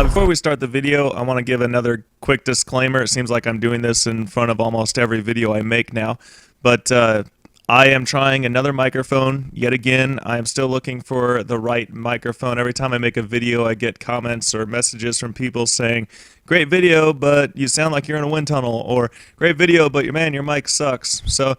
Before we start the video, I want to give another quick disclaimer. It seems like I'm doing this in front of almost every video I make now, but I am trying another microphone yet again. I am still looking for the right microphone. Every time I make a video, I get comments or messages from people saying, "Great video, but you sound like you're in a wind tunnel," or "Great video, but your mic sucks." So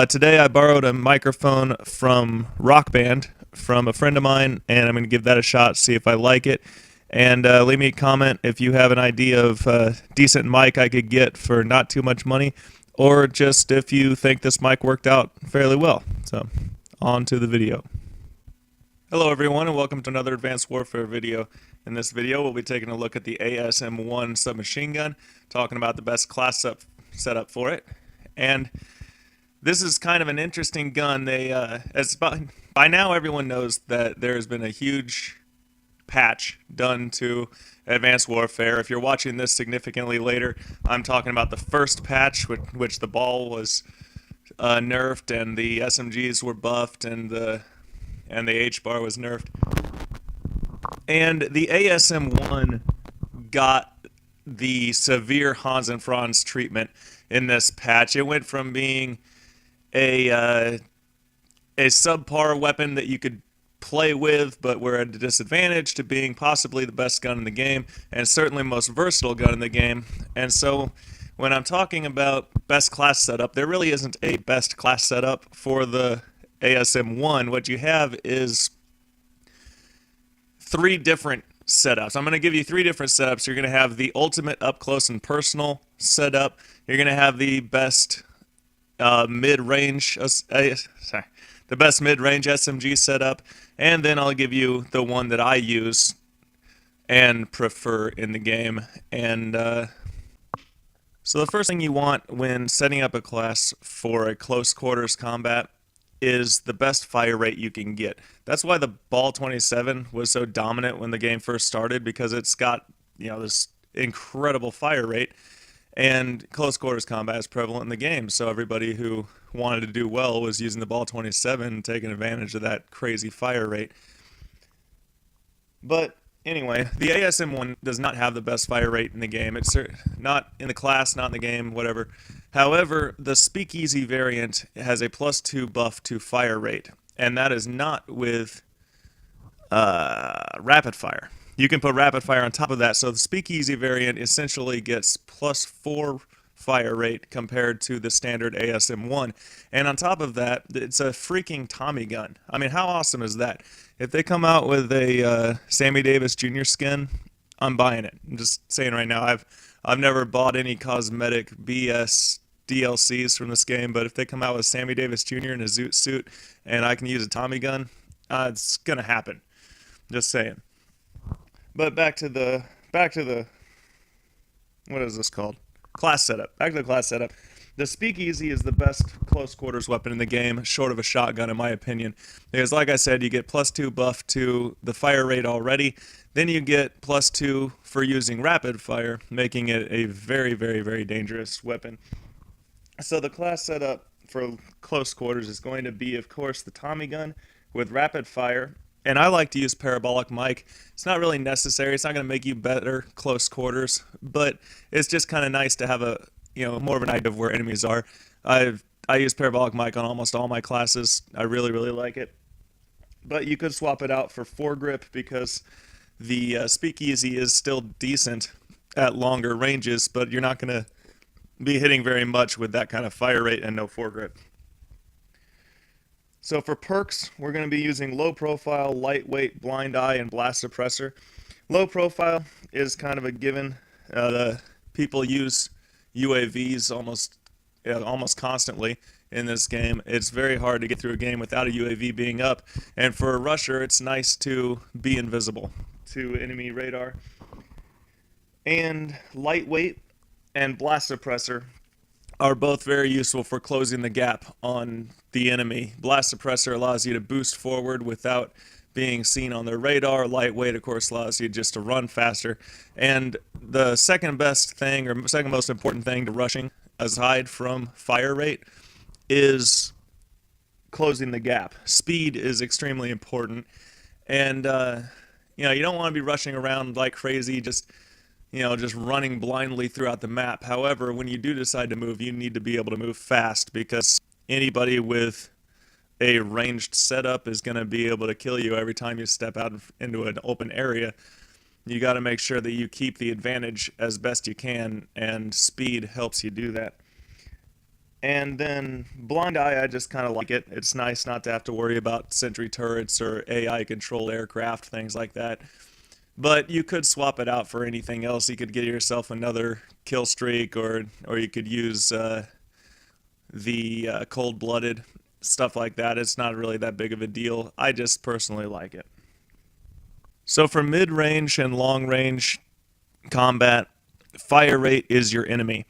today I borrowed a microphone from Rock Band from a friend of mine, and I'm going to give that a shot, see if I like it. And leave me a comment if you have an idea of a decent mic I could get for not too much money, or just if you think this mic worked out fairly well. So, on to the video. Hello everyone, and welcome to another Advanced Warfare video. In this video, we'll be taking a look at the Asm1 submachine gun, talking about the best class setup for it. And this is kind of an interesting gun. By now everyone knows that there has been a huge patch done to Advanced Warfare. If you're watching this significantly later, I'm talking about the first patch, which the ball was nerfed and the SMGs were buffed and the H-bar was nerfed. And the Asm1 got the severe Hans and Franz treatment in this patch. It went from being a subpar weapon that you could play with but were at a disadvantage to being possibly the best gun in the game, and certainly most versatile gun in the game. And so when I'm talking about best class setup, there really isn't a best class setup for the Asm1. What you have is three different setups. I'm going to give you three different setups. You're going to have the ultimate up close and personal setup. You're going to have the best mid-range the best mid-range SMG setup, and then I'll give you the one that I use and prefer in the game. And so the first thing you want when setting up a class for a close quarters combat is the best fire rate you can get. That's why the Ball 27 was so dominant when the game first started, because it's got, you know, this incredible fire rate. And close quarters combat is prevalent in the game, so everybody who wanted to do well was using the Ball 27 and taking advantage of that crazy fire rate. But anyway, the Asm1 does not have the best fire rate in the game. It's not in the class, not in the game, whatever. However, the Speakeasy variant has a +2 buff to fire rate, and that is not with rapid fire. You can put rapid fire on top of that, so the Speakeasy variant essentially gets +4 fire rate compared to the standard Asm1. And on top of that, it's a freaking Tommy gun. I mean, how awesome is that? If they come out with a Sammy Davis Jr. skin, I'm buying it. I'm just saying right now, I've never bought any cosmetic BS DLCs from this game, but if they come out with Sammy Davis Jr. in a zoot suit and I can use a Tommy gun, it's gonna happen. Just saying. But back to the what is this called? Class setup. Back to the class setup. The Speakeasy is the best close quarters weapon in the game, short of a shotgun in my opinion. Because like I said, you get +2 buff to the fire rate already. Then you get +2 for using rapid fire, making it a very, very, very dangerous weapon. So the class setup for close quarters is going to be, of course, the Tommy gun with rapid fire. And I like to use parabolic mic. It's not really necessary. It's not going to make you better close quarters, but it's just kind of nice to have more of an idea of where enemies are. I use parabolic mic on almost all my classes. I really, really like it. But you could swap it out for foregrip because the speakeasy is still decent at longer ranges, but you're not going to be hitting very much with that kind of fire rate and no foregrip. So for perks, we're going to be using low profile, lightweight, blind eye, and blast suppressor. Low profile is kind of a given. The people use UAVs almost constantly in this game. It's very hard to get through a game without a UAV being up, and for a rusher, it's nice to be invisible to enemy radar. And lightweight and blast suppressor are both very useful for closing the gap on the enemy. Blast suppressor allows you to boost forward without being seen on their radar. Lightweight, of course, allows you just to run faster. And the second best thing, or second most important thing to rushing, aside from fire rate, is closing the gap. Speed is extremely important. And, you don't want to be rushing around like crazy, just running blindly throughout the map. However, when you do decide to move, you need to be able to move fast because anybody with a ranged setup is going to be able to kill you every time you step out into an open area. You got to make sure that you keep the advantage as best you can, and speed helps you do that. And then blind eye, I just kind of like it. It's nice not to have to worry about sentry turrets or AI controlled aircraft, things like that. But you could swap it out for anything else. You could get yourself another kill streak, or you could use the cold-blooded, stuff like that. It's not really that big of a deal. I just personally like it. So for mid-range and long-range combat, fire rate is your enemy.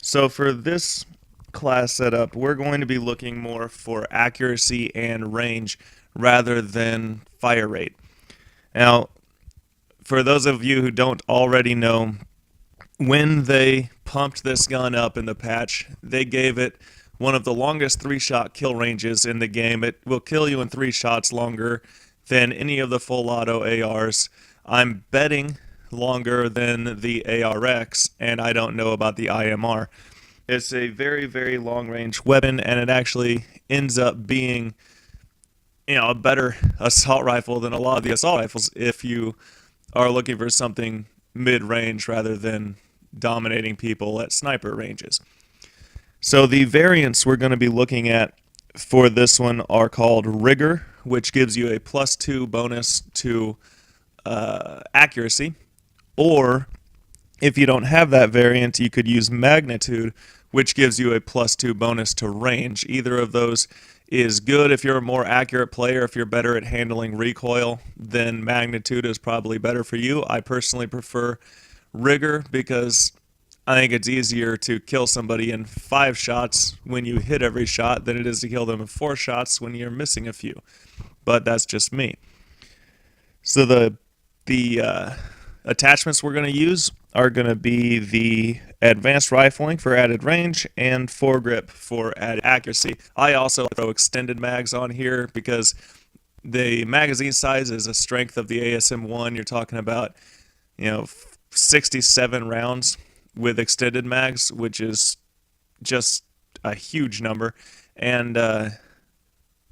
So for this class setup, we're going to be looking more for accuracy and range rather than fire rate. Now, for those of you who don't already know, when they pumped this gun up in the patch, they gave it one of the longest 3-shot kill ranges in the game. It will kill you in 3 shots longer than any of the full auto ARs. I'm betting longer than the ARX, and I don't know about the IMR. It's a very, very long-range weapon, and it actually ends up being, a better assault rifle than a lot of the assault rifles if you are looking for something mid-range rather than dominating people at sniper ranges. So the variants we're going to be looking at for this one are called Rigor, which gives you a +2 bonus to accuracy, or if you don't have that variant, you could use Magnitude, which gives you a +2 bonus to range. Either of those is good if you're a more accurate player. If you're better at handling recoil, then Magnitude is probably better for you. I personally prefer Rigor because I think it's easier to kill somebody in 5 shots when you hit every shot than it is to kill them in 4 shots when you're missing a few. But that's just me. So the attachments we're going to use are going to be the advanced rifling for added range and foregrip for added accuracy. I also throw extended mags on here because the magazine size is a strength of the ASM1. You're talking about 67 rounds with extended mags, which is just a huge number. And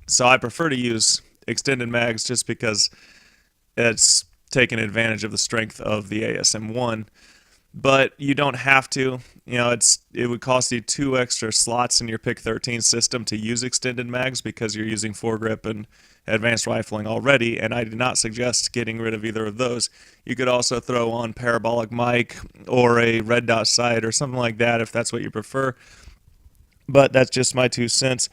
so I prefer to use extended mags just because it's taking advantage of the strength of the ASM1. But you don't have to. It would cost you 2 extra slots in your Pick 13 system to use extended mags because you're using foregrip and advanced rifling already, and I do not suggest getting rid of either of those. You could also throw on parabolic mic or a red dot sight or something like that if that's what you prefer, but that's just my 2 cents.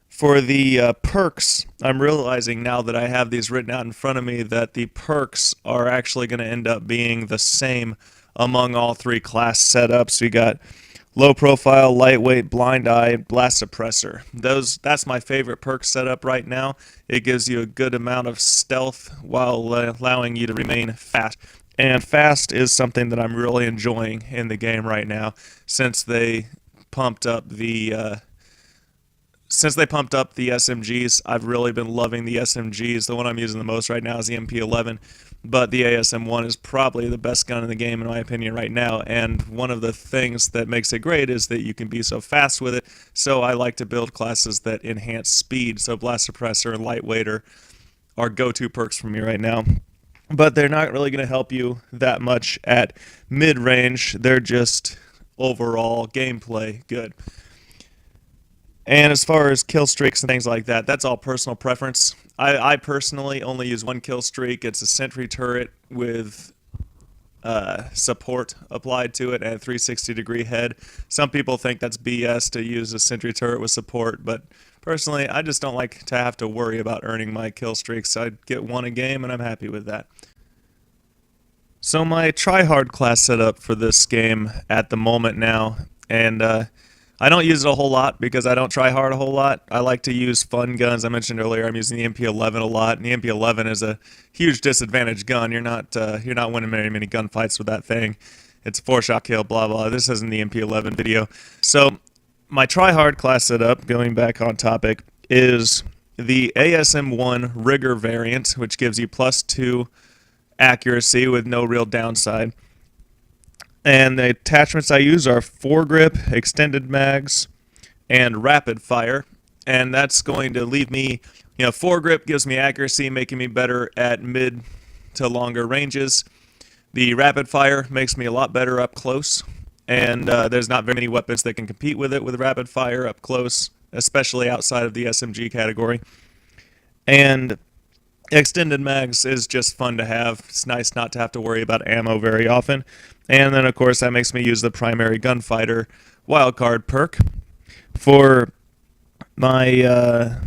For the perks, I'm realizing now that I have these written out in front of me that the perks are actually going to end up being the same among all 3 class setups. We got low profile, lightweight, blind eye, blast suppressor. That's my favorite perk setup right now. It gives you a good amount of stealth while allowing you to remain fast. And fast is something that I'm really enjoying in the game right now since they pumped up the since they pumped up the SMGs, I've really been loving the SMGs. The one I'm using the most right now is the MP11, but the ASM1 is probably the best gun in the game in my opinion right now, and one of the things that makes it great is that you can be so fast with it, so I like to build classes that enhance speed, so Blast Suppressor and Lightweight are go-to perks for me right now. But they're not really going to help you that much at mid-range, they're just overall gameplay good. And as far as kill streaks and things like that, that's all personal preference. I personally only use one kill streak. It's a sentry turret with support applied to it and a 360-degree head. Some people think that's BS to use a sentry turret with support, but personally, I just don't like to have to worry about earning my kill streaks. I get one a game, and I'm happy with that. So my tryhard class setup for this game at the moment now, and I don't use it a whole lot because I don't try hard a whole lot. I like to use fun guns. I mentioned earlier I'm using the MP11 a lot, and the MP11 is a huge disadvantage gun. You're not winning many gunfights with that thing. It's a 4-shot kill, blah blah. This isn't the MP11 video. So my tryhard class setup, going back on topic, is the ASM1 Rigger variant, which gives you +2 accuracy with no real downside. And the attachments I use are foregrip, extended mags, and rapid fire. And that's going to leave me, foregrip gives me accuracy, making me better at mid to longer ranges. The rapid fire makes me a lot better up close. And there's not very many weapons that can compete with it with rapid fire up close, especially outside of the SMG category. And extended mags is just fun to have. It's nice not to have to worry about ammo very often. And then, of course, that makes me use the primary gunfighter wildcard perk. For my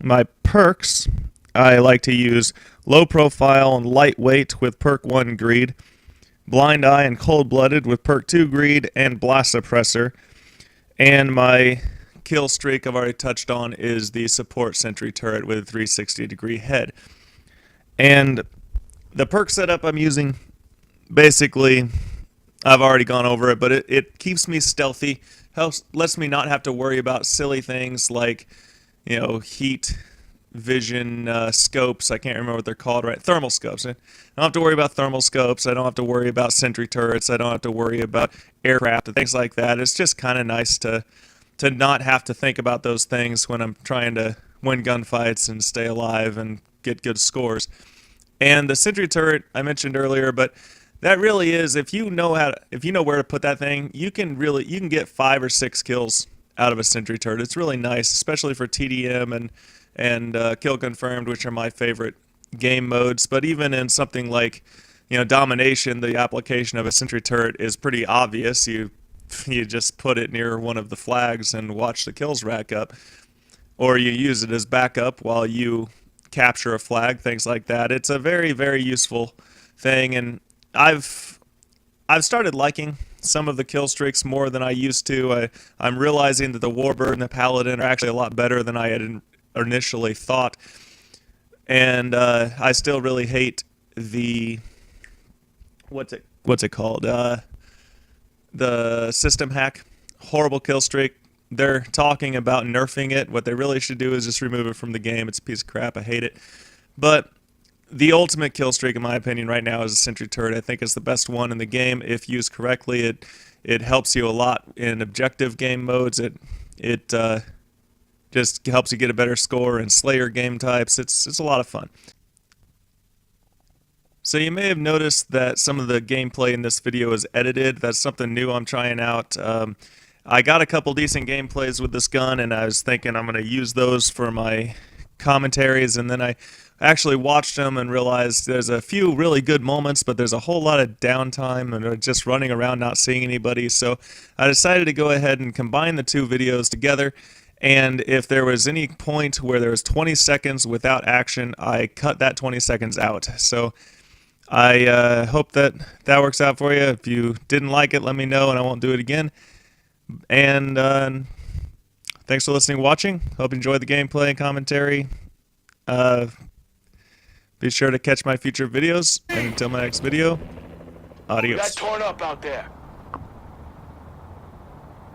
my perks, I like to use low profile and lightweight with perk 1 greed, blind eye and cold-blooded with perk 2 greed, and blast suppressor. And my kill streak I've already touched on is the support sentry turret with a 360-degree head. And the perk setup I'm using, basically, I've already gone over it, but it keeps me stealthy, lets me not have to worry about silly things like, heat vision scopes. I can't remember what they're called, right? Thermal scopes. I don't have to worry about thermal scopes. I don't have to worry about sentry turrets. I don't have to worry about aircraft and things like that. It's just kind of nice to not have to think about those things when I'm trying to win gunfights and stay alive and get good scores. And the sentry turret I mentioned earlier, but that really is, if you know where to put that thing, you can get 5 or 6 kills out of a sentry turret. It's really nice, especially for TDM and kill confirmed, which are my favorite game modes. But even in something like domination, the application of a sentry turret is pretty obvious. You just put it near one of the flags and watch the kills rack up, or you use it as backup while you capture a flag, things like that. It's a very, very useful thing, and I've started liking some of the kill streaks more than I used to. I'm realizing that the Warbird and the Paladin are actually a lot better than I had initially thought, and I still really hate the what's it called? The system hack, horrible kill streak. They're talking about nerfing it. What they really should do is just remove it from the game. It's a piece of crap. I hate it. But the ultimate kill streak, in my opinion, right now is a sentry turret. I think it's the best one in the game. If used correctly, it helps you a lot in objective game modes. It just helps you get a better score in Slayer game types. It's a lot of fun. So you may have noticed that some of the gameplay in this video is edited. That's something new I'm trying out. I got a couple decent gameplays with this gun, and I was thinking I'm going to use those for my commentaries, and then I actually watched them and realized there's a few really good moments, but there's a whole lot of downtime and just running around not seeing anybody. So I decided to go ahead and combine the two videos together. And if there was any point where there was 20 seconds without action, I cut that 20 seconds out. So I hope that works out for you. If you didn't like it, let me know and I won't do it again. And thanks for listening and watching. Hope you enjoyed the gameplay and commentary. Be sure to catch my future videos. And until my next video, adios. Got torn up out there.